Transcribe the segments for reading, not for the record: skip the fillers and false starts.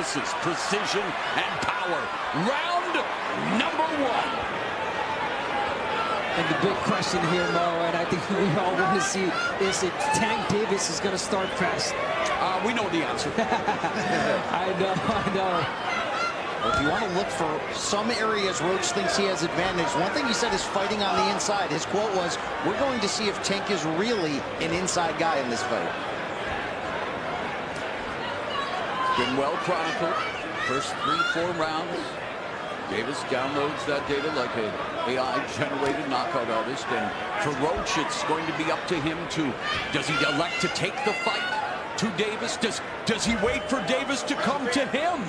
Davis's precision and power. Round number one. And the big question here, Mo, and I think we all want to see, is if Tank Davis is going to start fast. We know the answer. I know. Well, if you want to look for some areas Roach thinks he has advantage, one thing he said is fighting on the inside. His quote was, "We're going to see if Tank is really an inside guy in this fight." Been well chronicled. First 3-4 rounds. Davis downloads that data like an AI-generated knockout artist. And for Roach, it's going to be up to him to, does he elect to take the fight to Davis? Does he wait for Davis to come to him?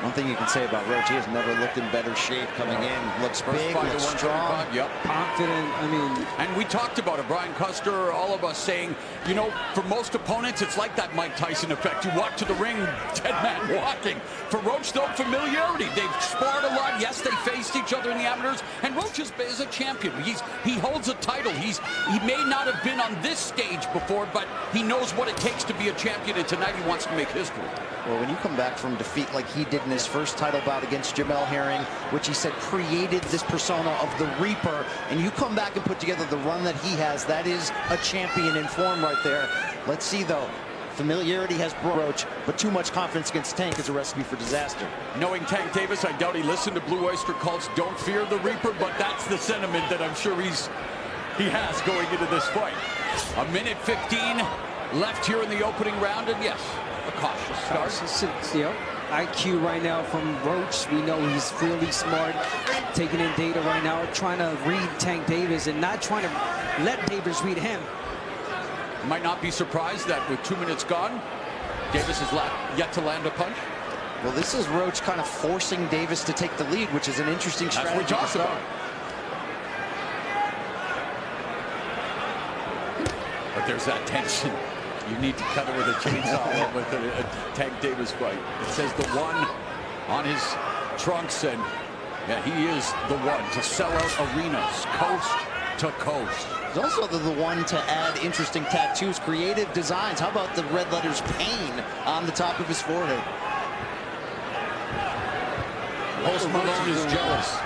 One thing you can say about Roach, he has never looked in better shape coming in. Looks big, looks strong. Yep. Confident, I mean. And we talked about it, Brian Custer, all of us saying, you know, for most opponents, it's like that Mike Tyson effect. You walk to the ring, dead man walking. For Roach, though, familiarity. They've sparred a lot. Yes, they faced each other in the amateurs. And Roach is a champion. He holds a title. He may not have been on this stage before, but he knows what it takes to be a champion. And tonight he wants to make history. Well, when you come back from defeat like he did in his first title bout against Jamel Herring, which he said created this persona of the Reaper, and you come back and put together the run that he has, that is a champion in form right there. Let's see, though. Familiarity has brought Roach, but too much confidence against Tank is a recipe for disaster. Knowing Tank Davis, I doubt he listened to Blue Oyster Cult's "Don't Fear the Reaper," but that's the sentiment that I'm sure he has going into this fight. 1:15 left here in the opening round, and yes, a cautious start. Yep. IQ right now from Roach. We know he's really smart, taking in data right now, trying to read Tank Davis and not trying to let Davis read him. Might not be surprised that with 2 minutes gone, Davis has yet to land a punch. Well, this is Roach kind of forcing Davis to take the lead, which is an interesting strategy. That's what we talked about. But there's that tension. You need to cut it with a chainsaw with a Tank Davis fight. It says the one on his trunks, and yeah, he is the one to sell out arenas, coast to coast. He's also the one to add interesting tattoos, creative designs. How about the red letters "Pain" on the top of his forehead? Post Malone is jealous.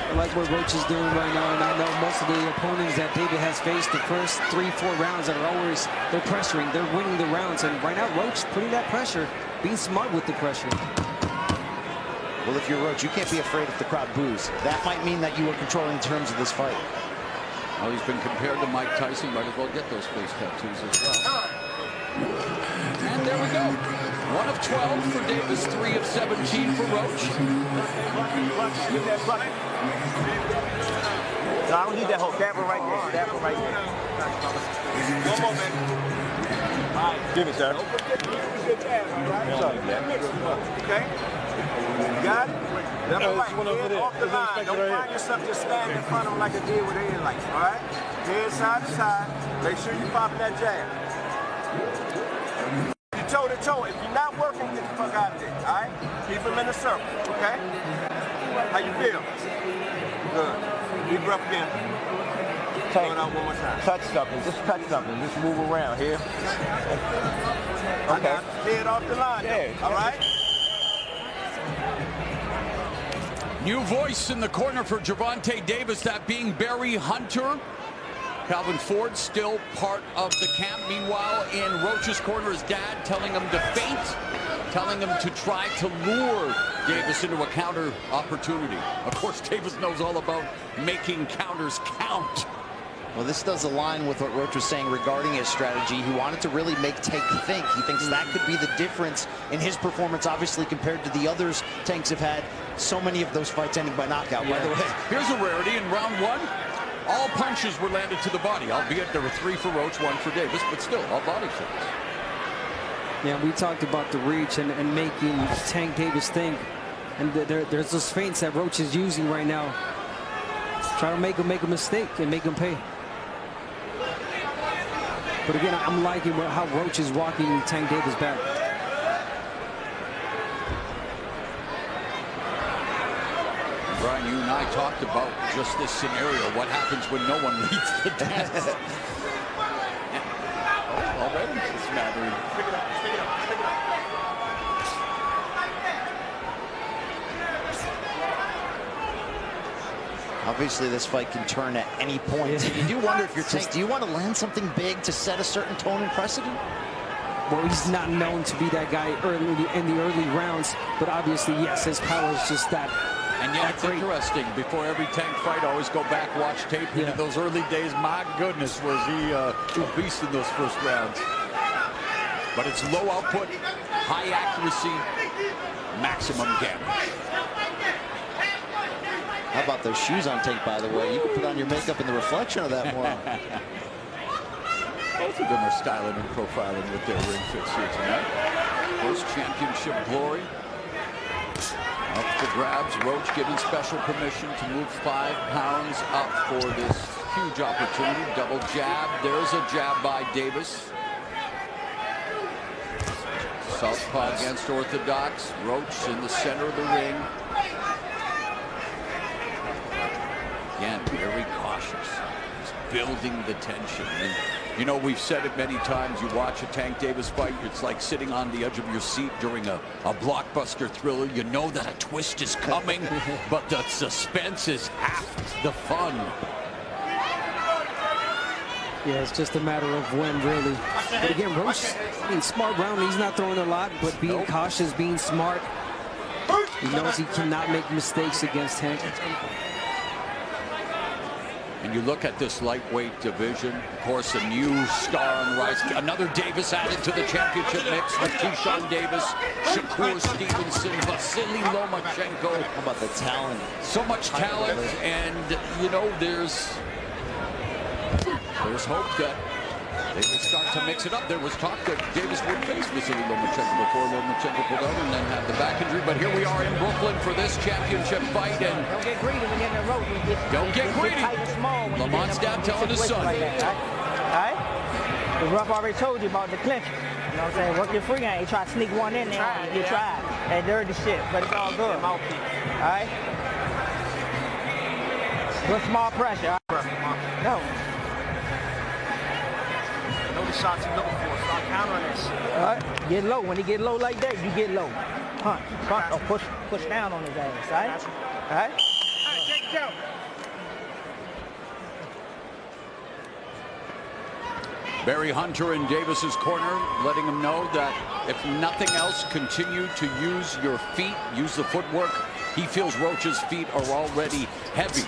I like what Roach is doing right now, and I know most of the opponents that David has faced the first 3-4 rounds that are always, they're pressuring, they're winning the rounds, and right now Roach putting that pressure, being smart with the pressure. Well, if you're Roach, you can't be afraid if the crowd boos. That might mean that you are controlling terms of this fight. Well, he's been compared to Mike Tyson. Might as well get those face tattoos as well. And there we go. 1 of 12 for Davis, 3 of 17 for Roach. No, I don't need that hook. That one right there. That one right there. One more, man. All right. Give me, sir. Okay? You got it? Left or right. Head off the line. Don't find yourself just standing in front of him like I did with the headlights. All right? Head side to side. Make sure you're popping that jab. Toe to toe. If you're not working, get the fuck out of there. All right? Keep him in a circle. Okay? How you feel? Good. Deep breath again. Throw it out one more time. Touch something. Just touch something. Just move around here. Okay. Head off the line. Yeah. All right? New voice in the corner for Gervonta Davis, that being Barry Hunter. Calvin Ford still part of the camp. Meanwhile, in Roach's corner, his dad telling him to feint, telling him to try to lure Davis into a counter opportunity. Of course, Davis knows all about making counters count. Well, this does align with what Roach was saying regarding his strategy. He wanted to really make Tank think. He thinks that could be the difference in his performance, obviously, compared to the others Tanks have had. So many of those fights ending by knockout, by the way. Here's a rarity. In round 1, all punches were landed to the body, albeit there were 3 for Roach, 1 for Davis, but still, all body shots. Yeah, we talked about the reach and making Tank Davis think. And there's those feints that Roach is using right now. Try to make him make a mistake and make him pay. But again, I'm liking how Roach is walking Tank Davis back. Brian, you and I talked about just this scenario. What happens when no one leads the dance? Already it's smattering. Obviously, this fight can turn at any point. Yeah. You do wonder if you're Tank, do you want to land something big to set a certain tone and precedent? Well, he's not known to be that guy in the early rounds, but obviously, yes, his power is just that. And yeah, it's interesting. Before every Tank fight, I always go back, watch tape. Yeah. In those early days, my goodness, was he a beast in those first rounds. But it's low output, high accuracy, maximum damage. How about those shoes on Tank, by the way? You can put on your makeup in the reflection of that more. Both of them are styling and profiling with their ring fits here tonight. First championship glory. Up for grabs. Roach given special permission to move 5 pounds up for this huge opportunity. Double jab. There's a jab by Davis. Southpaw against orthodox. Roach in the center of the ring. Again, very cautious. He's building the tension. And you know, we've said it many times, you watch a Tank Davis fight, it's like sitting on the edge of your seat during a blockbuster thriller. You know that a twist is coming, but the suspense is half the fun. Yeah, it's just a matter of when, really. But again, Roach, I mean, smart round. He's not throwing a lot, but being cautious, being smart. He knows he cannot make mistakes against Tank. And you look at this lightweight division, of course, a new star on the rise. Another Davis added to the championship mix with Keyshawn Davis, Shakur Stevenson, Vasily Lomachenko. How about the talent? So much talent, and you know, there's hope that they will start to mix it up. There was talk that Davis would face Vasily Lomachenko before Lomachenko pulled out and then had the back injury. But here we are in Brooklyn for this championship fight. And don't get greedy when you're in the road. Don't get greedy. Lamont's dad telling his son. Like that, right? The Ruff already told you about the clincher. You know what I'm saying? Work your free game. You try to sneak one in there. You try. That dirty shit. But it's all good. All right? Good small pressure. No. The shots he's looking for. Start countering this. All right, get low. When he get low like that, you get low. Punch, or push down on his ass. All right, all right. Take it down. Barry Hunter in Davis's corner, letting him know that if nothing else, continue to use your feet, use the footwork. He feels Roach's feet are already heavy.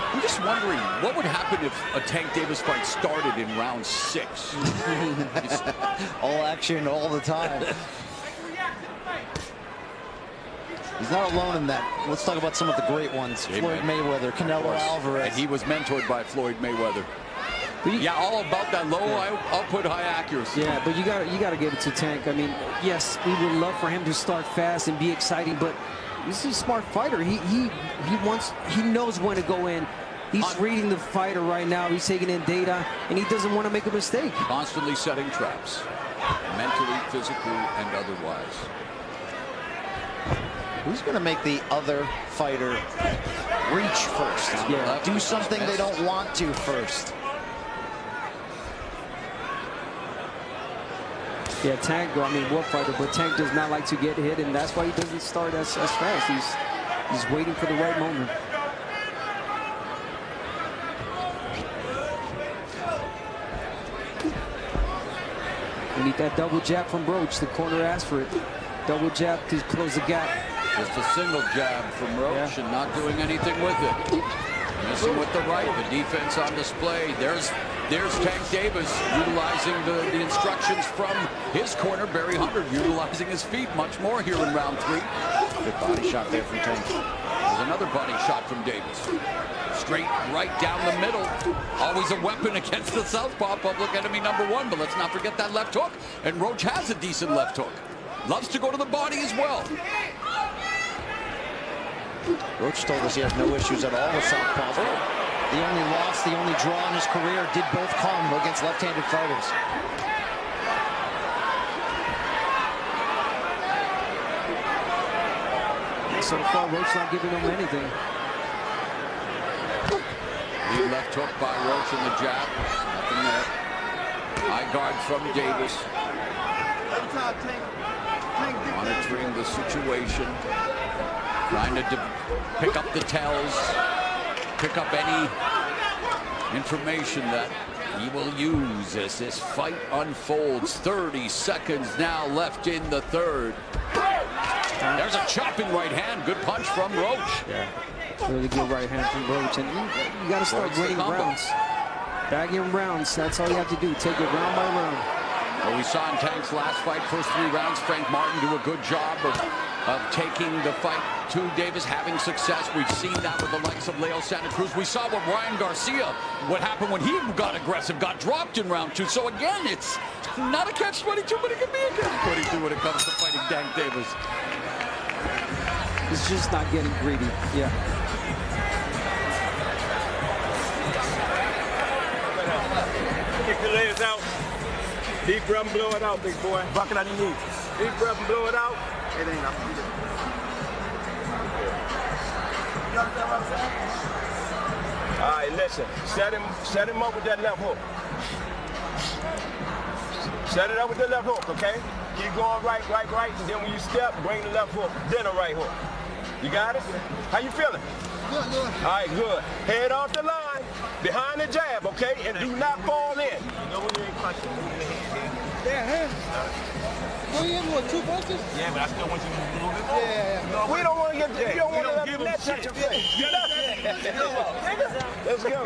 I'm just wondering, what would happen if a Tank Davis fight started in round 6? All action all the time. He's not alone in that. Let's talk about some of the great ones. Floyd Mayweather, Canelo Alvarez. And he was mentored by Floyd Mayweather. Yeah, all about that low output, high accuracy. Yeah, but you got to give it to Tank. I mean, yes, we would love for him to start fast and be exciting, but he's a smart fighter. He knows when to go in. He's reading the fighter right now. He's taking in data, and he doesn't want to make a mistake. Constantly setting traps, mentally, physically, and otherwise. Who's going to make the other fighter reach first? Yeah. Do something they don't want to first. Yeah, Tank, I mean, war fighter, but Tank does not like to get hit, and that's why he doesn't start as fast. He's waiting for the right moment. We need that double jab from Roach. The corner asked for it. Double jab to close the gap. Just a single jab from Roach and not doing anything with it. Missing with the right. The defense on display. There's Tank Davis utilizing the instructions from his corner. Barry Hunter utilizing his feet much more here in round 3. Good body shot there from Tank. There's another body shot from Davis. Straight right down the middle. Always a weapon against the southpaw, public enemy #1. But let's not forget that left hook. And Roach has a decent left hook. Loves to go to the body as well. Roach told us he has no issues at all with southpaws. The only loss, the only draw in his career did both come against left-handed fighters. So far, Roach not giving him anything. The left hook by Roach in the jab. Nothing there. High guard from Davis. Monitoring the situation. Trying to pick up the tells. pick up any information that he will use as this fight unfolds. 30 seconds now left in the third. There's a chopping right hand. Good punch from Roach. Yeah, really good right hand from Roach. And you got to start winning rounds. Bagging rounds. That's all you have to do. Take it round by round. Well, we saw in Tank's last fight, first 3 rounds, Frank Martin do a good job of taking the fight to Davis, having success. We've seen that with the likes of Leo Santa Cruz. We saw with Ryan Garcia what happened when he got aggressive, got dropped in round 2. So again, it's not a catch-22, but it can be a catch-22 when it comes to fighting Tank Davis. He's just not getting greedy. Yeah. Kick the legs out. Deep breath and blow it out, big boy. Bucket on your knees. Deep breath and blow it out. It ain't up. You understand what I'm saying? All right, listen. Set him up with that left hook. Set it up with the left hook, okay? Keep going right, and then when you step, bring the left hook, then a right hook. You got it? How you feeling? Good. All right, good. Head off the line, behind the jab, okay? And do not fall in. You know when you ain't punching, move your hand. Yeah, well, you have what, 2 punches? Yeah, but I still want you to move it forward. Yeah. We don't want to get, you don't want to let the net touch your face. Let's go.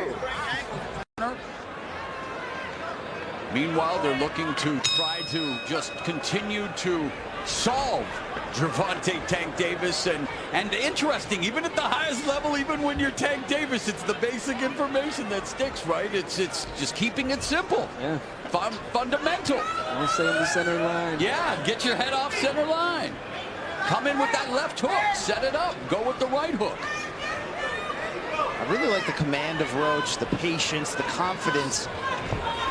Meanwhile, they're looking to try to just continue to solve Gervonta Tank Davis. And interesting, even at the highest level, even when you're Tank Davis, it's the basic information that sticks, right? It's just keeping it simple. Yeah. Fundamental. I'll stay in the center line. Yeah, get your head off center line. Come in with that left hook. Set it up. Go with the right hook. I really like the command of Roach, the patience, the confidence.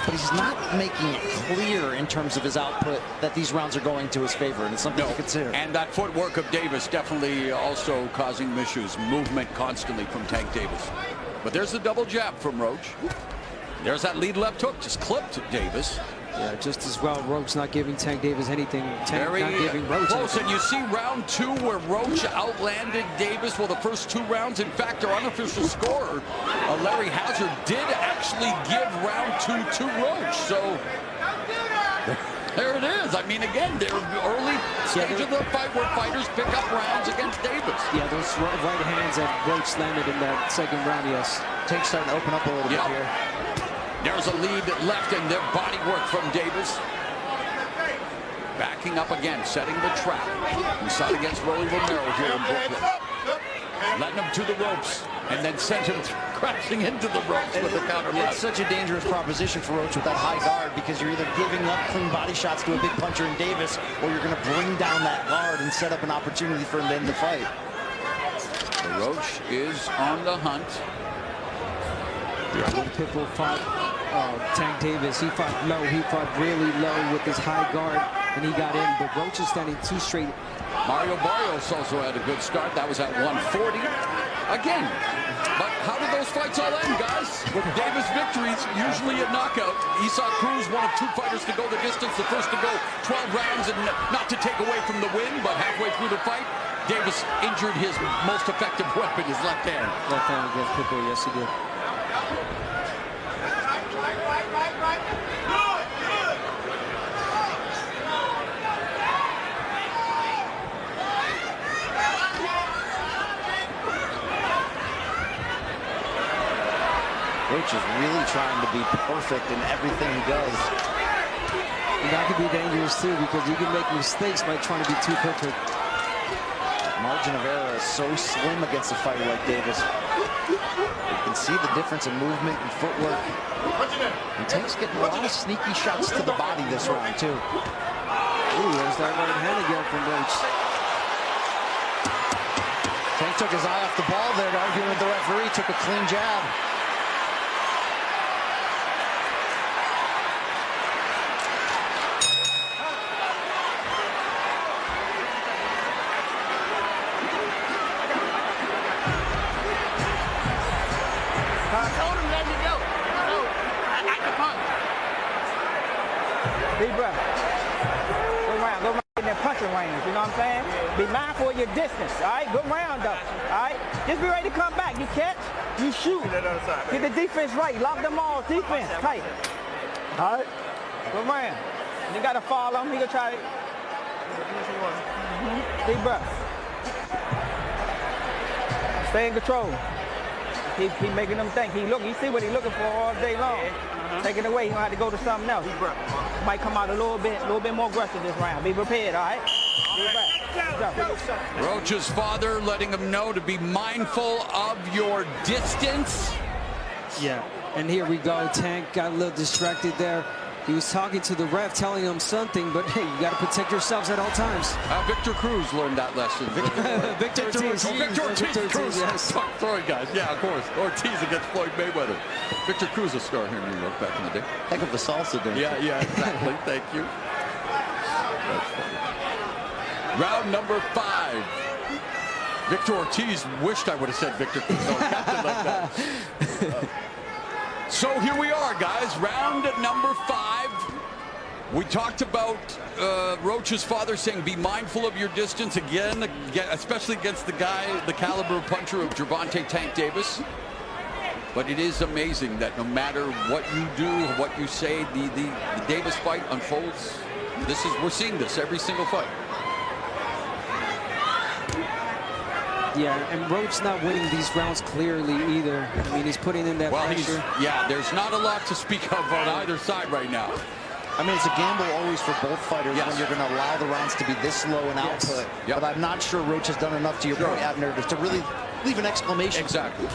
But he's not making it clear in terms of his output that these rounds are going to his favor, and it's something to consider. And that footwork of Davis definitely also causing issues. Movement constantly from Tank Davis. But there's the double jab from Roach. There's that lead left hook, just clipped Davis. Yeah, just as well. Roach not giving Tank Davis anything. Tank Very not giving Roach close. anything. And you see round 2 where Roach outlanded Davis. Well, the first 2 rounds, in fact, our unofficial scorer, Larry Hazard, did actually give round 2 to Roach. So there it is. I mean, again, they're early stage of the fight where fighters pick up rounds against Davis. Yeah, those right hands that Roach landed in that second round, yes. Tank's starting to open up a little bit here. There's a lead left and their body work from Davis. Backing up again, setting the trap. We saw it against Rolly Romero here in Brooklyn. Letting him to the ropes and then sent him crashing into the ropes with the counter left. It's such a dangerous proposition for Roach with that high guard, because you're either giving up clean body shots to a big puncher in Davis, or you're going to bring down that guard and set up an opportunity for him to end the fight. Roach is on the hunt. Yeah, when Pitbull fought Tank Davis, he fought low. He fought really low with his high guard, and he got in. But Roach is standing 2 straight. Mario Barrios also had a good start. That was at 140. Again, but how did those fights all end, guys? With Davis victories, usually a knockout. Esau Cruz, one of 2 fighters to go the distance, the first to go 12 rounds, and not to take away from the win, but halfway through the fight, Davis injured his most effective weapon, his left hand. Left hand against Pitbull, yes, he did. Roach is really trying to be perfect in everything he does. And that could be dangerous too, because you can make mistakes by trying to be too perfect. Margin of error is so slim against a fighter like Davis. You can see the difference in movement and footwork. And Tank's getting a lot of sneaky shots to the body this round too. Ooh, there's that right hand again from Roach. Tank took his eye off the ball there, arguing with the referee, took a clean jab. Deep breath. Go around in that punching range, you know what I'm saying? Be mindful of your distance, all right? Good round, though, all right? Just be ready to come back. You catch, you shoot. Get the defense right. Lock them all. Defense tight. All right? Good round. You got to follow him. He going to try to... Deep breath. Stay in control. He making them think. He see what he looking for all day long. Take it away. He gonna have to go to something else. Might come out a little bit more aggressive this round. Be prepared, all right? Roach's father letting him know to be mindful of your distance. Yeah, and here we go. Tank got a little distracted there. He was talking to the ref, telling him something, but hey, you got to protect yourselves at all times. Victor Cruz learned that lesson. Victor Ortiz. Victor Ortiz. Cruz. Yes. Sorry, guys. Yeah, of course. Ortiz against Floyd Mayweather. Victor Cruz, a star here in New York back in the day. Heck of a salsa dancer. Yeah, exactly. Thank you. That's funny. Round number 5. Victor Ortiz wished I would have said Victor Cruz. No, captain like that. So here we are, guys. Round number 5. We talked about Roach's father saying be mindful of your distance again, especially against the caliber puncher of Gervonta Tank Davis. But it is amazing that no matter what you do, what you say, the Davis fight unfolds. We're seeing this every single fight. Yeah, and Roach not winning these rounds clearly either. I mean, he's putting in that pressure. There's not a lot to speak of on either side right now. I mean, it's a gamble always for both fighters when you're going to allow the rounds to be this low in output. Yep. But I'm not sure Roach has done enough, to your point, Abner, to really leave an exclamation. Exactly.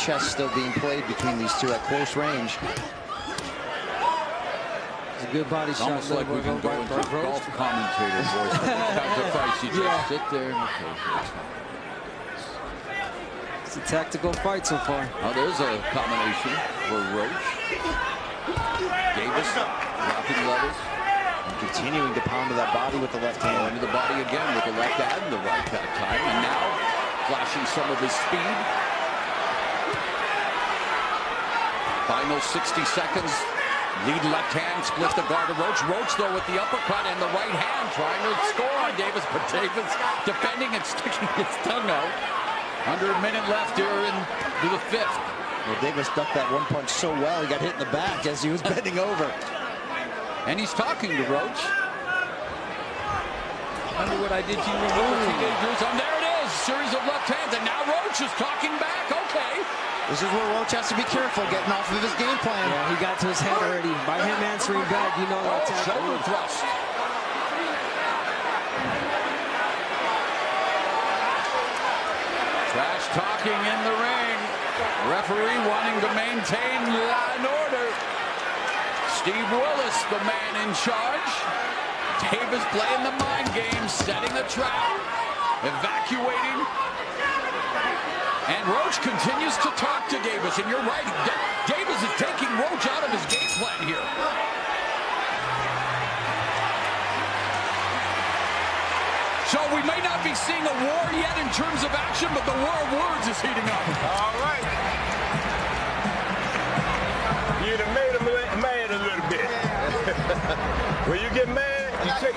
Chess still being played between these two at close range. It's a good body shot. Almost like we can go into golf commentator voice. Times of fights, you just sit there. It's a tactical fight so far. Oh, there's a combination for Roach. Davis dropping levels. And continuing to pound to that body with the left hand. Into the body again with the left and the right that time. And now flashing some of his speed. Final 60 seconds. Lead left hand, split the guard of Roach. Roach, though, with the uppercut and the right hand, trying to score on Davis. But Davis defending and sticking his tongue out. Under a minute left here into the 5th. Well, Davis ducked that one punch so well, he got hit in the back as he was bending over. And he's talking to Roach. Wonder what I did to you when we were teenagers. And there it is, series of left hands. And now Roach is talking back. Okay. This is where Roach has to be careful getting off of his game plan. Yeah, he got to his head already. By him answering back, you know what's happening. Shoulder thrust. Trash talking in the ring. Referee wanting to maintain law and order. Steve Willis, the man in charge. Davis playing the mind game, setting a trap, evacuating. And Roach continues to talk to Davis, and you're right, Davis is taking Roach out of his game plan here. So we may not be seeing a war yet in terms of action, but the war of words is heating up. All right. You done made him mad a little bit. When you get mad, you take,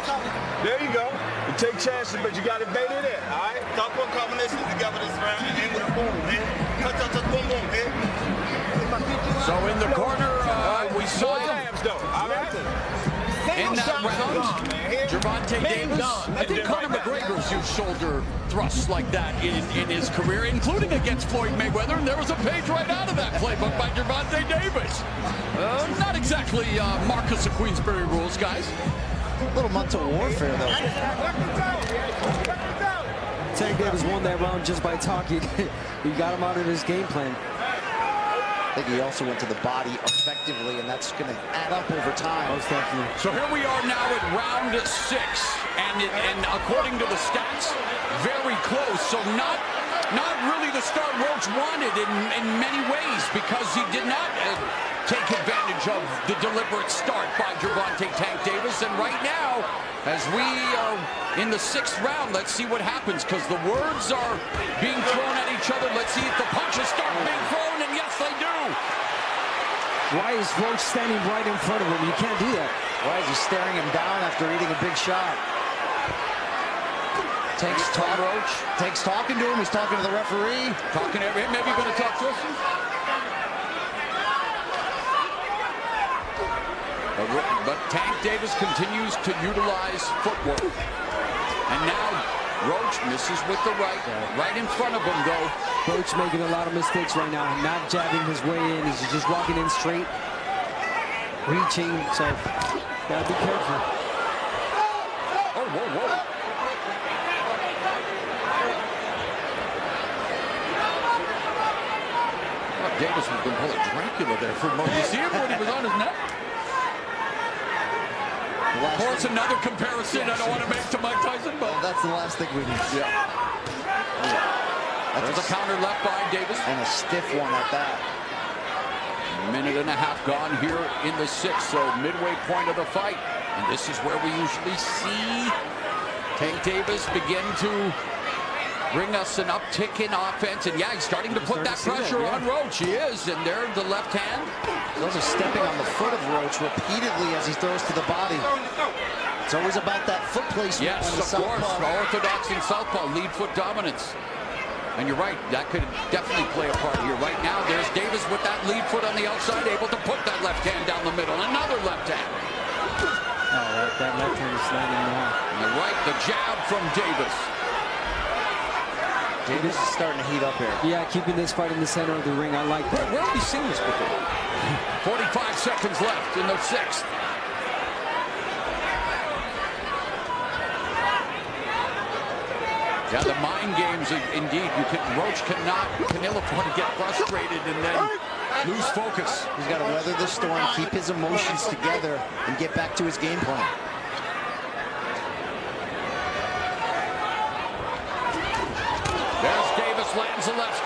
there you go. You take chances, but you got to bait it in, all right? Talk one combination together this round and with a boom, man. Touch, boom, boom, man. So in the corner, we saw jabs, though, all right? in that round, Gervonta Davis. I think Conor McGregor's used shoulder thrusts like that in his career, including against Floyd Mayweather, and there was a page right out of that playbook by Gervonta Davis. Not exactly Marcus of Queensberry rules, guys. A little mental warfare, though. Tank Davis won that round just by talking. He got him out of his game plan. I think he also went to the body effectively, and that's going to add up over time. Most definitely. So here we are now at round 6, and according to the stats, very close. So not Not really the start Roach wanted in many ways, because he did not take advantage of the deliberate start by Gervonta Tank Davis. And right now, as we are in the 6th round, let's see what happens, because the words are being thrown at each other. Let's see if the punches start being thrown, and yes, they do. Why is Roach standing right in front of him? You can't do that. Why is he staring him down after eating a big shot? Tank's talking to him. He's talking to the referee. Talking to him. Maybe going to talk to us. But Tank Davis continues to utilize footwork. And now Roach misses with the right in front of him, though. Roach making a lot of mistakes right now. Not jabbing his way in. He's just walking in straight, reaching. So, gotta be careful. Oh, whoa, whoa. Davis was going to pull a Dracula there for a moment. You see him when he was on his neck? Of course, another comparison I don't want to make to Mike Tyson, but that's the last thing we need. Yeah. There's a counter left by Davis. And a stiff one at that. A minute and a half gone here in the 6th, so midway point of the fight. And this is where we usually see Tank Davis begin to bring us an uptick in offense. And yeah, he's starting to put that pressure on Roach. He is. And there, the left hand. Those are stepping on the foot of Roach repeatedly as he throws to the body. It's always about that foot placement. Yes, of course. Orthodox and southpaw, lead foot dominance. And you're right, that could definitely play a part here. Right now, there's Davis with that lead foot on the outside, able to put that left hand down the middle. Another left hand. Oh, that left hand is landing now. And the right, the jab from Davis. Davis is starting to heat up here. Yeah, keeping this fight in the center of the ring. I like that. Where have we seen this before? 45 seconds left in the 6th. Yeah, the mind games, indeed. Roach can ill afford to get frustrated and then lose focus. He's got to weather the storm, keep his emotions together, and get back to his game plan. There's Davis, lands the left.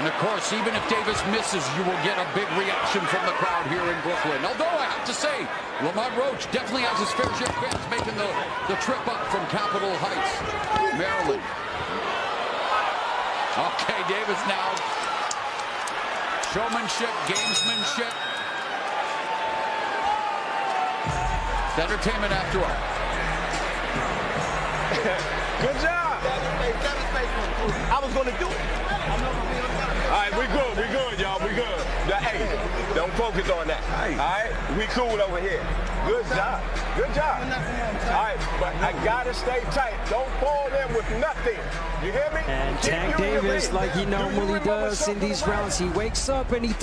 And of course, even if Davis misses, you will get a big reaction from the crowd here in Brooklyn. Although I have to say, Lamont Roach definitely has his fair share of fans making the trip up from Capitol Heights, Maryland. Okay, Davis now. Showmanship, gamesmanship. It's entertainment after all. Good job. I was going to do it. All right, we good, y'all, we good. Hey, don't focus on that. All right, we cool over here. Good job. All right, but I got to stay tight. Don't fall in with nothing. You hear me? And Tank Davis, like he normally does in these rounds, he wakes up and he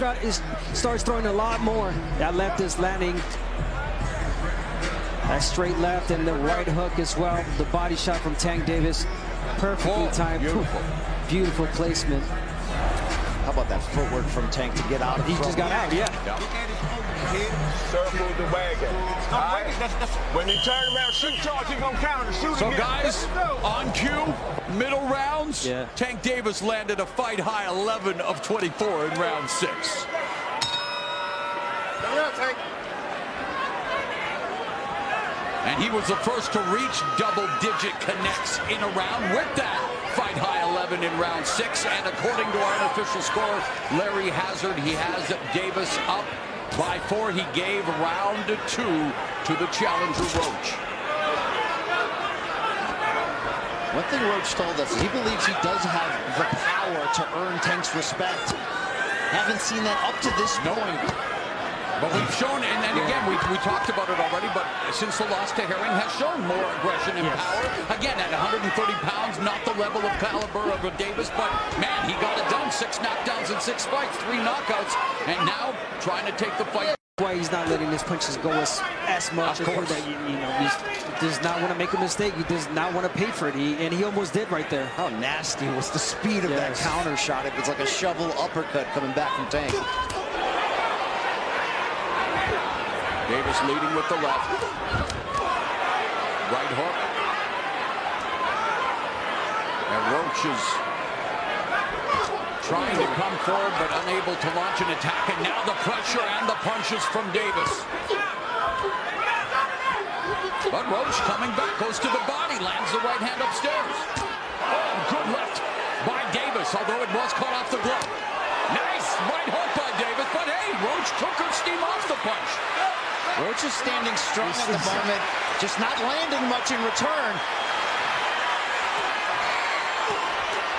starts throwing a lot more. That left is landing. That straight left and the right hook as well. The body shot from Tank Davis. Perfectly timed. Beautiful. Beautiful placement. How about that footwork from Tank to get out of He just got out, yeah. Circle the wagon. All right? When he turn around, shoot charge, he's going to counter. Shoot So again. guys, on cue, middle rounds, Yeah. Tank Davis landed a fight high 11 of 24 in round 6. And he was the first to reach double-digit connects in a round with that fight high 11 in round 6. And according to our unofficial score, Larry Hazard, he has Davis up by 4. He gave round 2 to the challenger Roach. One thing Roach told us, he believes he does have the power to earn Tank's respect. Haven't seen that up to this point. But we've shown, and then again, we talked about it already, but since the loss to Herring has shown more aggression and power. Again, at 130 pounds, not the level of caliber of a Davis, but man, he got it done. 6 knockdowns in 6 fights, 3 knockouts, and now trying to take the fight. Why he's not letting his punches go as much. Of course. That, you know, he does not want to make a mistake. He does not want to pay for it. And he almost did right there. How nasty was the speed of that counter shot? It was like a shovel uppercut coming back from Tank. Davis leading with the left. Right hook. And Roach Roach is trying to come forward, but unable to launch an attack. And now the pressure and the punches from Davis. But Roach coming back, goes to the body, lands the right hand upstairs. Oh, good left by Davis, although it was caught off the glove. Nice right hook by Davis, but hey, Roach took her steam off the punch. Roach is standing strong at the moment, just not landing much in return.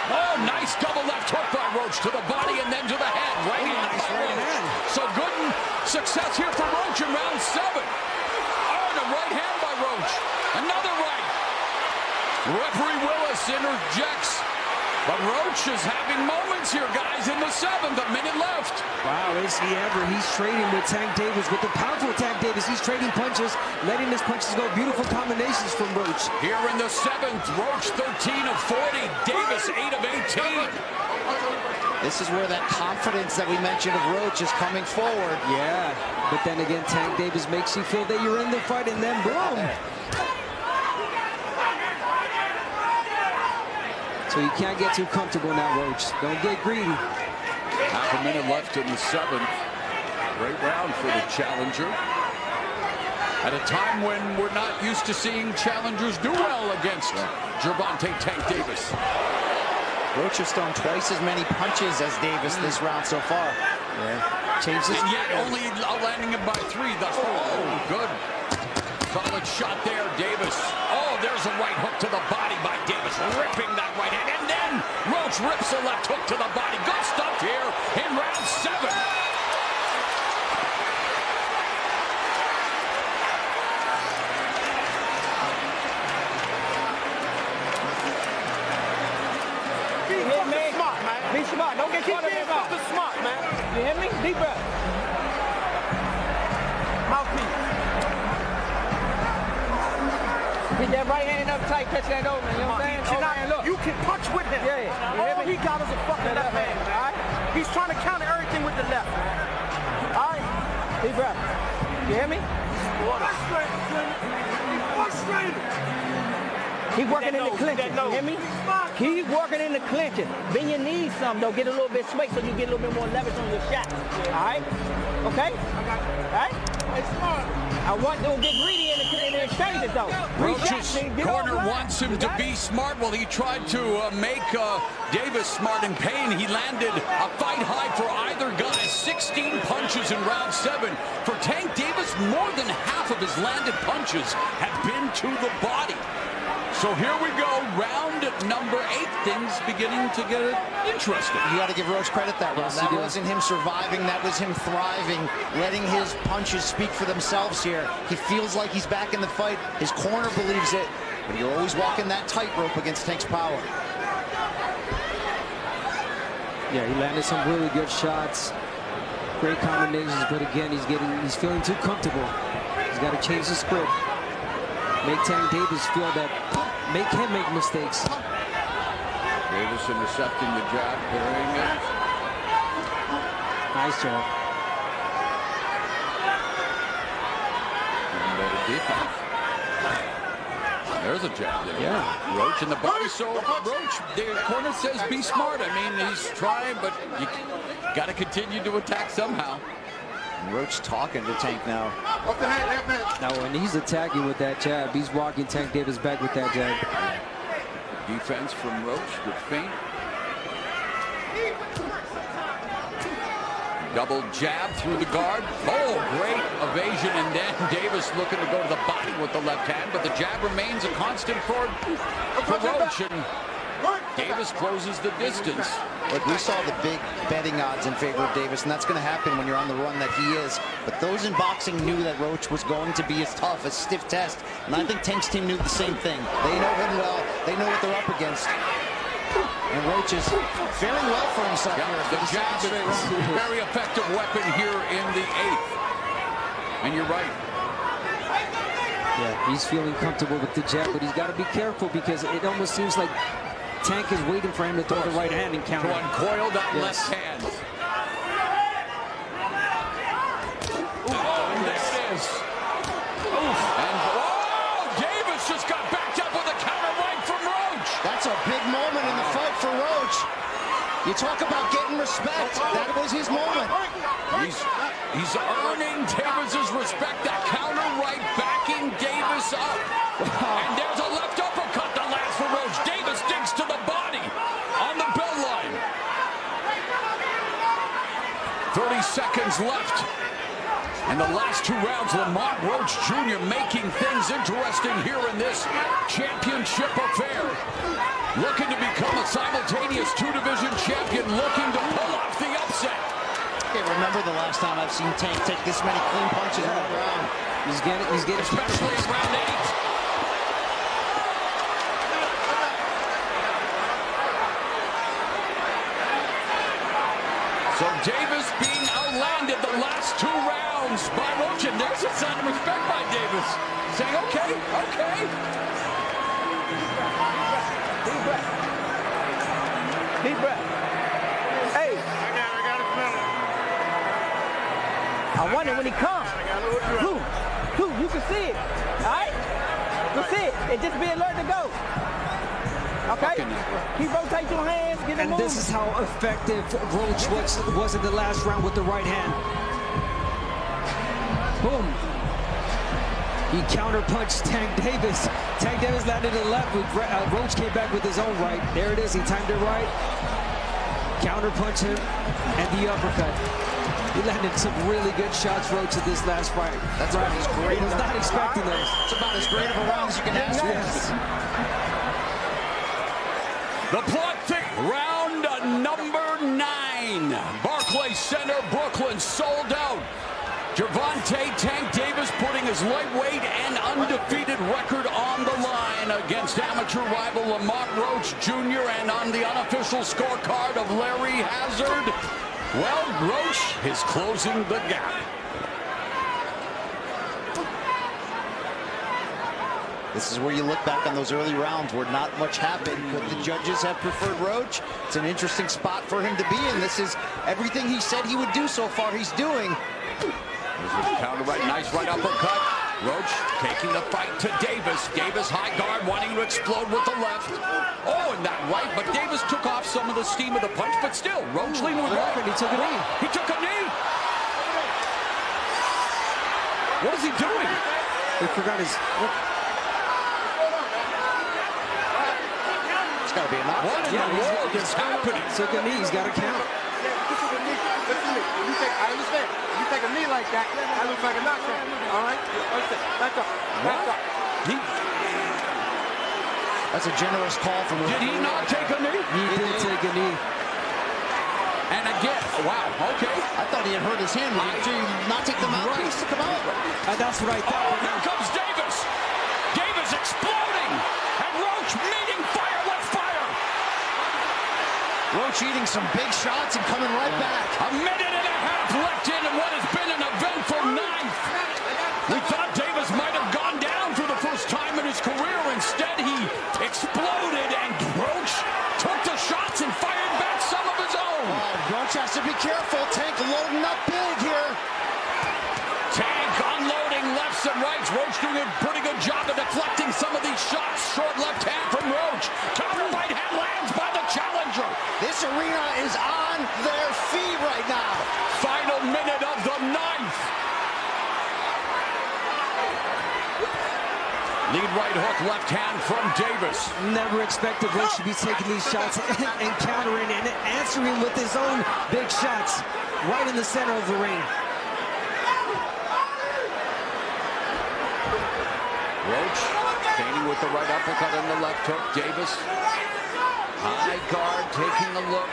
Oh, nice double left hook by Roach to the body and then to the head. Right hand by Roach. So good success here for Roach in round 7. Oh, the right hand by Roach. Another right. Referee Willis interjects. But Roach is having moments here, guys, in the 7th, a minute left. Wow, is he ever? He's trading with Tank Davis, with the powerful Tank Davis. He's trading punches, letting his punches go. Beautiful combinations from Roach. Here in the 7th, Roach 13 of 40, Davis 8 of 18. This is where that confidence that we mentioned of Roach is coming forward. Yeah, but then again, Tank Davis makes you feel that you're in the fight, and then boom. So you can't get too comfortable now, Roach. Don't get greedy. Half a minute left in the 7th. Great round for the challenger. At a time when we're not used to seeing challengers do well against Gervonta Tank Davis. Roach has thrown twice as many punches as Davis this round so far. Yeah. Changes. And yet only landing him by 3 thus far. Oh, good. Solid shot there, Davis. Oh, there's a right hook to the body by Davis, ripping that right hand. And then Roach rips a left hook to the body. Good stuff here in round 7. Be smart, man. Be smart. Don't get caught up in the smart, man. You hear me? Deep breath. Mouthpiece. Get that right hand up tight, catch that over, you know what I'm saying? You can punch with him. Yeah, yeah. All he got is a fucking left hand, man. All right? He's trying to counter everything with the left, man. All right? Deep breath. You hear me? He working in the clinches, you hear me? He's working in the clinches. Bend your knees some, though. Get a little bit straight so you get a little bit more leverage on your shot. All right? Okay? All right? It's smart. I want to get greedy in the exchanges, though. Roach's corner wants him to be smart. Well, he tried to make Davis smart in pain. He landed a fight high for either guy. 16 punches in round 7. For Tank Davis, more than half of his landed punches have been to the body. So here we go, round number 8. Things beginning to get interesting. You got to give Roach credit that round. That wasn't him surviving. That was him thriving, letting his punches speak for themselves here. He feels like he's back in the fight. His corner believes it, but you're always walking that tightrope against Tank's power. Yeah, he landed some really good shots. Great combinations, but again, he's feeling too comfortable. He's got to change the script. Make Tank Davis feel that, make him make mistakes. Davis intercepting the jab, parrying it. Nice job. Even better defense. There's a jab there. Yeah. Roach in the body. So Roach, the corner says be smart. I mean, he's trying, but you got to continue to attack somehow. Roach talking to Tank now. Now, when he's attacking with that jab, he's walking Tank Davis back with that jab. Defense from Roach, good feint. Double jab through the guard. Oh, great evasion, and then Davis looking to go to the body with the left hand, but the jab remains a constant for Roach, and Davis closes the distance. Look, we saw the big betting odds in favor of Davis, and that's going to happen when you're on the run that he is. But those in boxing knew that Roach was going to be as tough, as stiff test, and I think Tank's team knew the same thing. They know him well. They know what they're up against. And Roach is faring well for himself here. The jab is a very effective weapon here in the 8th. And you're right. Yeah, he's feeling comfortable with the jab, but he's got to be careful because it almost seems like Tank is waiting for him to throw the right hand and counter. To uncoil that left hand. Oh, there it is. And Davis just got backed up with a counter right from Roach. That's a big moment in the fight You talk about getting respect. That was his moment. He's earning Davis's respect. That counter right, backing Davis up. And there's a left uppercut that lands for Roach. Davis digs to the body on the bell line. 30 seconds left. And the last 2 rounds, Lamont Roach Jr. making things interesting here in this championship affair. Looking to become a simultaneous 2-division champion, looking to pull off the upset. I can't remember the last time I've seen Tank take this many clean punches in a round. He's getting especially in round 8. So Davis being outlanded the last 2 rounds by Roach, and there's a sign of respect by Davis, saying, okay, okay. Deep breath. Deep breath. Hey. I got it, smell it. I wonder when he comes. Who? You can see it. All right? You can see it. And just be alert to go. Okay? Keep rotating your hands, get And moving. this is how effective Roach was in the last round with the right hand. Boom. He counterpunched Tank Davis. Tank Davis landed to the left. Roach came back with his own right. There it is. He timed it right. Counterpunch him and the uppercut. He landed some really good shots, Roach, in this last fight. That's about as great. He was not expecting those. It's about as great of a round as you can ask for. Yes. The plot thick round number 9. Barclays Center, Brooklyn, sold out. Gervonta Tank Davis putting his lightweight and undefeated record on the line against amateur rival Lamont Roach Jr. and on the unofficial scorecard of Larry Hazard, well, Roach is closing the gap. This is where you look back on those early rounds where not much happened. Could the judges have preferred Roach? It's an interesting spot for him to be in. This is everything he said he would do so far. He's doing. Counter right, nice right uppercut. Roach taking the fight to Davis. Davis high guard, wanting to explode with the left. Oh, and that right, but Davis took off some of the steam of the punch, but still, Roach leaning with right. He took a knee. He took a knee. What is he doing? He forgot his... It's got to be a knock. What in the world is happening? Took a knee. He's got to count. I understand. You take a knee like that, that looks like a knockdown. All right? Back up. Back up. That's a generous call from him. Did he not take a knee? He did take a knee. And again, wow, okay. I thought he had hurt his hand. Did he not take the mouthpiece to come out? That's what I thought. Oh, here comes Davis. Davis exploding. And Roach meeting fire with fire. Roach eating some big shots and coming right back. A minute and a half left in what has been an eventful 9th. We thought Davis might have gone down for the first time in his career. Instead, he exploded, and Roach took the shots and fired back some of his own. Oh, Roach has to be careful. Tank loading up big here. Tank unloading lefts and rights. Roach doing a pretty good job of deflecting some of these shots. Short left hand from Roach. Counter right hand lands by the challenger. This arena is on their feet right now. Final minute of the 9th. Lead right hook, left hand from Davis. Never expected Roach to be taking these shots and countering and answering with his own big shots right in the center of the ring. Roach standing with the right uppercut and the left hook. Davis, high guard, taking a look.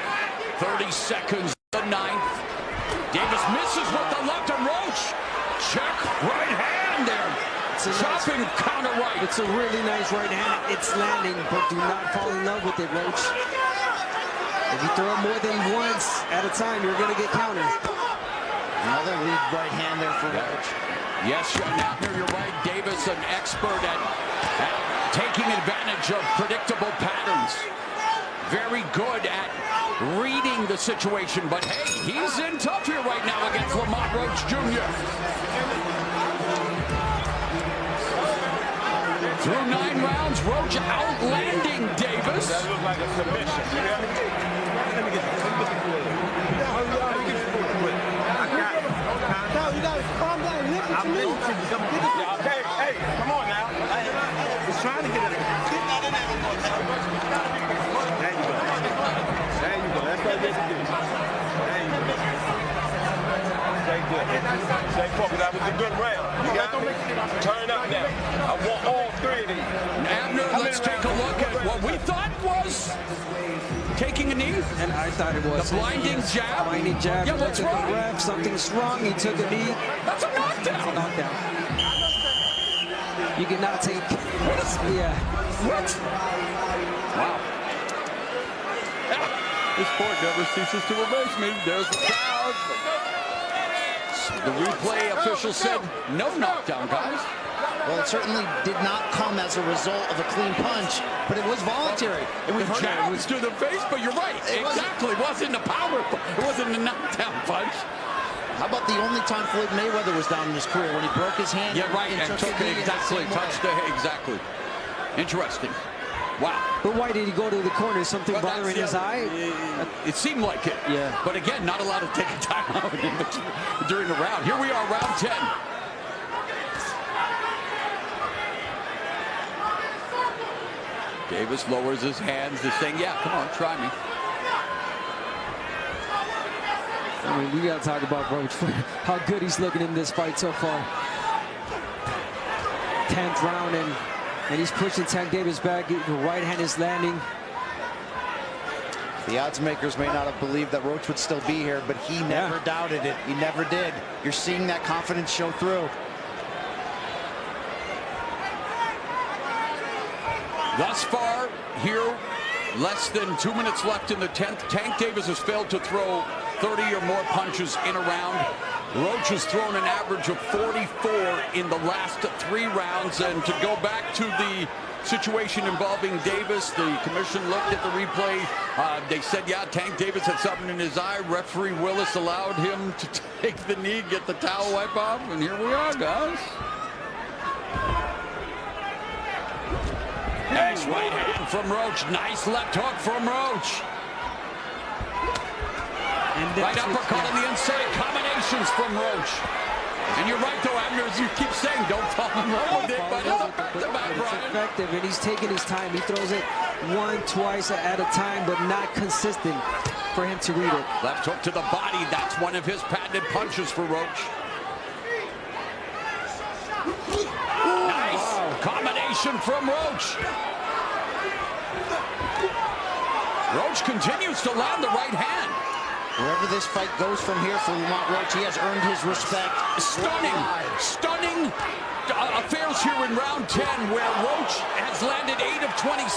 30 seconds, the 9th. Davis misses with the left and Roach. Check right hand there. Chopping counter right. It's a really nice right hand. It's landing, but do not fall in love with it, Roach. If you throw it more than once at a time, you're going to get countered. Another lead right hand there for Roach. Yes, Abner, you're right. Davis, an expert at taking advantage of predictable patterns. Very good at reading the situation, but hey, he's in tough here right now against Lamont Roach Jr. Through 9 rounds, Roach outlanding Davis. That looks like a submission. You know what I mean? Let me get the quick. Let me get the quick. I got it. No, you gotta calm down. Listen to me. Yeah, okay, hey, come on now. He's trying to get it. There you go. There you go. That's what they do. There you go. Stay good. Stay focused. That was a good round. You got me? Turn up now. I want all three of these. Abner, let's take a look at what we thought was taking a knee. And I thought it was. The blinding jab. Blinding jab. Yeah, He what's looked at wrong? the ref. Something's wrong. He took a knee. That's a knockdown. Knockdown. You cannot take. Yeah. What? Wow. This sport never ceases to amaze me. There's the crowd. The replay official said no knockdown, guys. Well, it certainly did not come as a result of a clean punch, but it was voluntary. And we've The heard jab was to the face, but you're right. Exactly. It wasn't a power. It wasn't a knockdown punch. How about the only time Floyd Mayweather was down in his career when he broke his hand? Yeah, right. And took a knee it in the exactly. same Touched way. the exactly. Interesting. Wow. But why did he go to the corner? Something But bothering his eye? It seemed like it. Yeah. But again, not allowed to take a timeout during the round. Here we are, round 10. Davis lowers his hands to saying, yeah, come on, try me. I mean, we got to talk about Roach, how good he's looking in this fight so far. 10th round, and he's pushing Tank Davis back. The right hand is landing. The odds makers may not have believed that Roach would still be here, but he never doubted it. He never did. You're seeing that confidence show through. Thus far, here, less than 2 minutes left in the 10th. Tank Davis has failed to throw 30 or more punches in a round. Roach has thrown an average of 44 in the last 3 rounds. And to go back to the situation involving Davis, the commission looked at the replay. They said, yeah, Tank Davis had something in his eye. Referee Willis allowed him to take the knee, get the towel wipe off, and here we are, guys. Nice right hand from Roach. Nice left hook from Roach. And Right uppercut on the inside. Combinations from Roach. And you're right, though, Abner, as you keep saying, don't fall in love with it, but it's effective, It's effective, and he's taking his time. He throws it 1, twice at a time, but not consistent for him to read it. Left hook to the body. That's one of his patented punches for Roach. Nice combination from Roach. Roach continues to land the right hand. Wherever this fight goes from here for Lamont Roach, he has earned his respect. Stunning affairs here in round 10, where Roach has landed 8 of 26.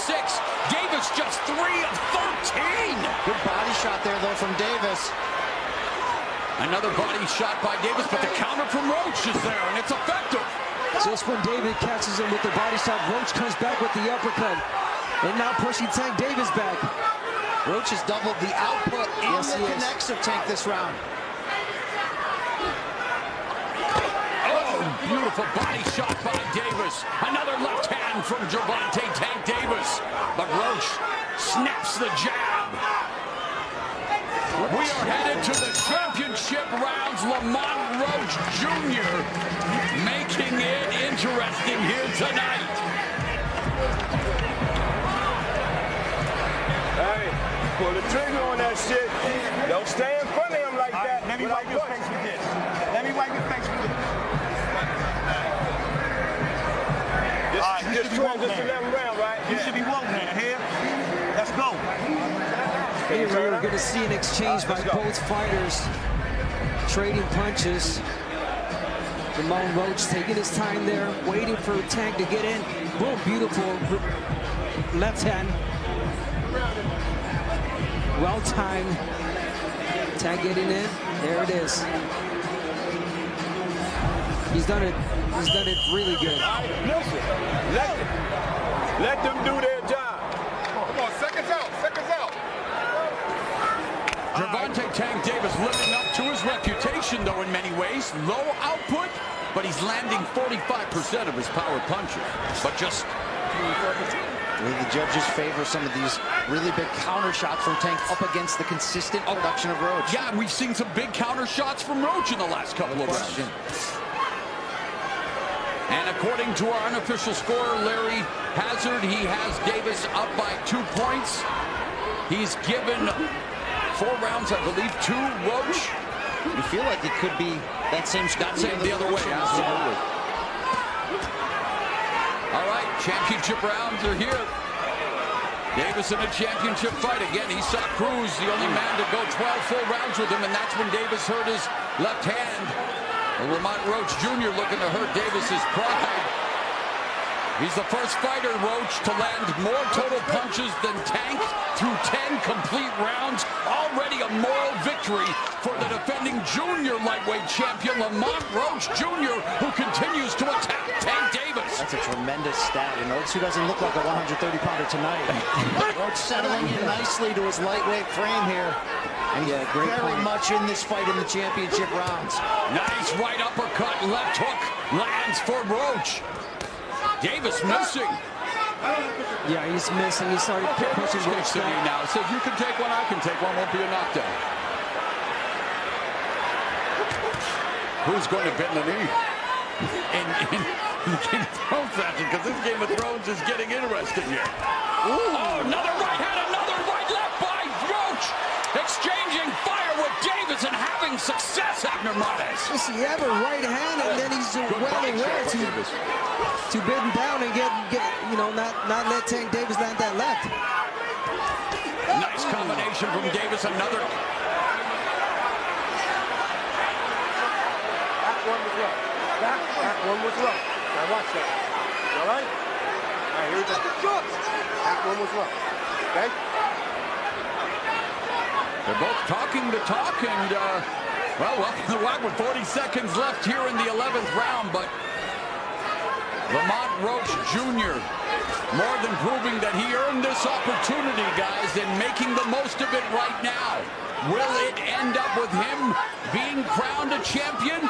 Davis just 3 of 13. Good body shot there, though, from Davis. Another body shot by Davis, but the counter from Roach is there, and it's effective. Just when David catches him with the body shot, Roach comes back with the uppercut. And now pushing Tank Davis back. Roach has doubled the output and the connects of Tank this round. Oh, beautiful body shot by Davis. Another left hand from Gervonta, Tank Davis. But Roach snaps the jab. We are headed to the championship rounds. Lamont Roach Jr. making it interesting here tonight. Hey, pull the trigger on that shit. Don't stay in front of him like that. Let me wipe your face with this. Let me wipe your face with this. Just 11 round, right? You should be woke now. Here, let's go. Here we're going to see an exchange by both fighters, trading punches. Lamont Roach taking his time there, waiting for Tank to get in. Boom, beautiful left hand. Well timed. Tank getting in. There it is. He's done it. He's done it really good. Listen, let them do their job. Come on, seconds out. Gervonta Tank Davis living up to his reputation, though, in many ways. Low output, but he's landing 45% of his power punches. But just The judges favor some of these really big counter shots from Tank up against the consistent production of Roach. Yeah, we've seen some big counter shots from Roach in the last couple of rounds. And according to our unofficial scorer, Larry Hazard, he has Davis up by 2 points. He's given 4 rounds, I believe, to Roach. You feel like it could be that same score. The other way, absolutely. All right, championship rounds are here. Davis in a championship fight. Again, he saw Cruz, the only man to go 12 full rounds with him, and that's when Davis hurt his left hand. Lamont Roach Jr. looking to hurt Davis's pride. He's the first fighter, Roach, to land more total punches than Tank through 10 complete rounds. Already a moral victory for the defending junior lightweight champion, Lamont Roach Jr., who continues to attack Tank Davis. That's a tremendous stat. And Roach, who doesn't look like a 130-pounder tonight. Roach settling in nicely to his lightweight frame here. And he's very much in this fight in the championship rounds. Nice right uppercut, left hook lands for Roach. Davis missing. Yeah, he's missing. He started pushing Roach to me now. Says you can take one, I can take one. Won't be a knockdown. Who's going to bend the knee? In Game of Thrones action, because this Game of Thrones is getting interesting here. Oh, another right hand, another right left by Roach. Exchanging fire with Davis and having success, Abner Montes. Listen, you have a right hand, and then he's well aware to bend down and get not let Tank Davis land that left. Nice combination from Davis. Another. That one was rough. That one was rough. Now watch that. All right? All right, here we go. That one was rough. Okay? They're both talking the talk, and, welcome to the WAC with 40 seconds left here in the 11th round, but Lamont Roach Jr. more than proving that he earned this opportunity, guys, and making the most of it right now. Will it end up with him being crowned a champion?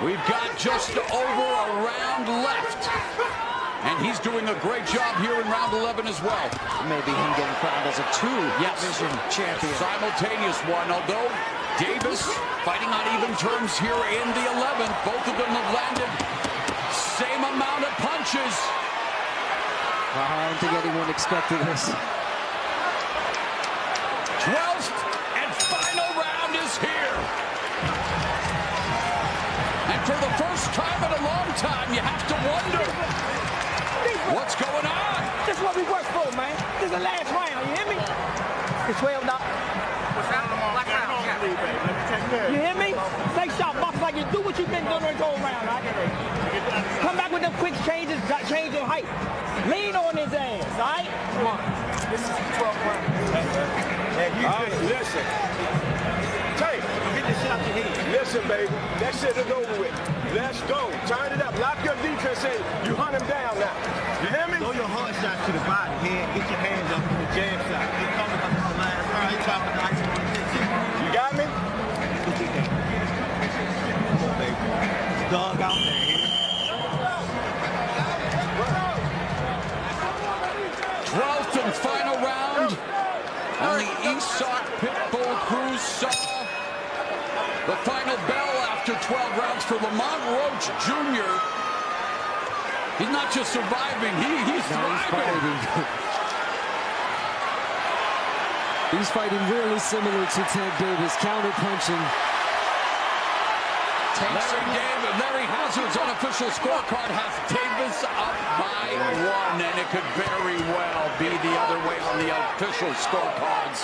We've got just over a round left. And he's doing a great job here in round 11 as well. Maybe him getting crowned as a two-division champion. Simultaneous one, although Davis fighting on even terms here in the 11th. Both of them have landed same amount of punches. I don't think anyone expected this. 12th and final round is here. And for the first time in a long time, you have to wonder what's going on. This is what we work for, man. This is the last round, you hear me? It's $12. What's that? Black round. You hear me? Take shot, box like you do what you've been doing the whole round, right? Come back with them quick changes, change your height. Lean on his ass, all right? Come on. This is 12 round. Listen. Tank, get this shot to hit. Listen, baby. That shit is over with. Let's go. Turn it up. Lock your defense in. You hunt him down now. You hear me? Throw your hard shot to the body. Head, get your hands up to the jab shot. He's coming up to the last round. He's dropping the ice on the shit. You got me? Come on, baby. Dog out there. 12th and final round. On the Isak Pitbull Cruz saw the final bell after 12 rounds for Lamont Roach Jr. He's not just surviving, he's thriving. He's fighting really similar to Tank Davis, counter-punching. Larry Hazard's unofficial scorecard has Davis up by 1, and it could very well be the other way on the official scorecards.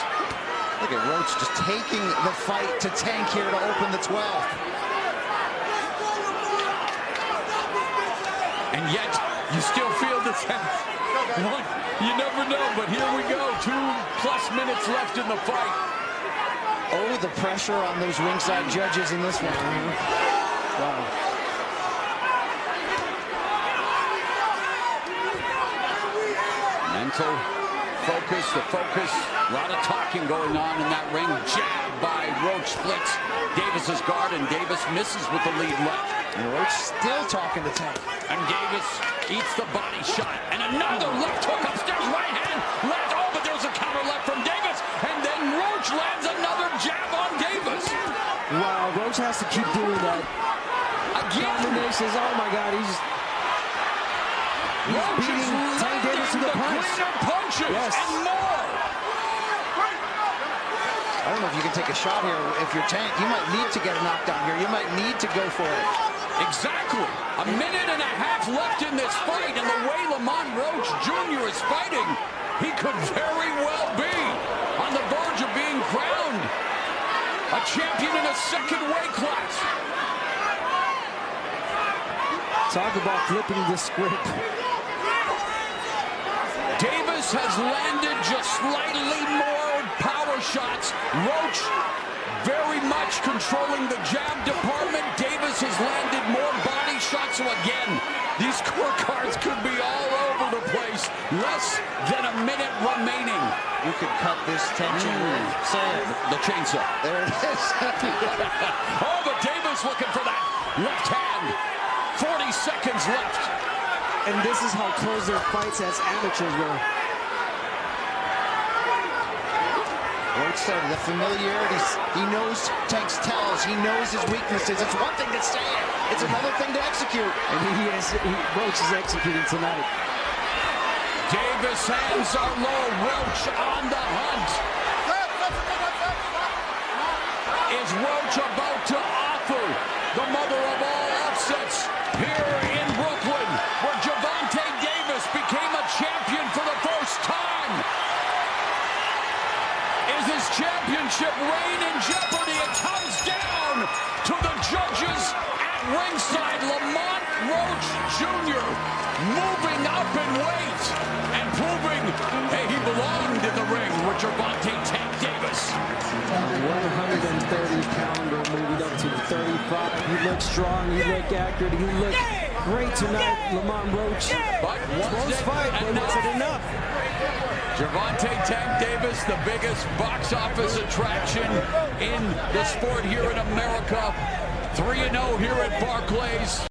Look at Roach just taking the fight to Tank here to open the 12th. And yet, you still feel this. You never know, but here we go. 2+ minutes left in the fight. Oh, the pressure on those ringside judges in this one. Wow. Mental focus, a lot of talking going on in that ring. Jab by Roach splits Davis's guard, and Davis misses with the lead left. And Roach still talking to Tank. And Davis eats the body shot. And another left hook upstairs, right hand. Left, oh, but there's a counter left from Davis. And then Roach lands another jab on Davis. Wow, Roach has to keep doing that. Again. Combinations, oh my God, he's Roach is beating Tank Davis to the punch. cleaner punches and more. I don't know if you can take a shot here. If you're Tank, you might need to get a knockdown here. You might need to go for it. Exactly. A minute and a half left in this fight, and the way Lamont Roach Jr. is fighting, he could very well be on the verge of being crowned a champion in a second weight class. Talk about flipping the script. Davis has landed just slightly more power shots. Roach very much controlling the jab department. Davis has landed more body shots. So again, these scorecards could be all over the place. Less than a minute remaining. You could cut this tension. Say it. The chainsaw. There it is. Oh, but Davis looking for that left hand. 40 seconds left. And this is how close their fights as amateurs were. Roach said the familiarity. He knows Tank's tells. He knows his weaknesses. It's one thing to say it. It's another thing to execute. And Roach is executing tonight. Davis hands are low. Roach on the hunt. Is Roach about to offer the mother of all upsets here in Brooklyn, where Gervonta Davis became a champion for the first time? Is his championship reign in jeopardy? It comes down to the judges at ringside. Lamont Roach Jr. moving up in weight and proving, hey, he belonged in the ring with Gervonta Tank Davis. 130-pounder moving up to 35. He looked strong. He looked accurate. He looked great tonight, Lamont Roach. But Close fight, but was it enough? Gervonta Tank Davis, the biggest box office attraction in the sport here in America. 3-0 here at Barclays.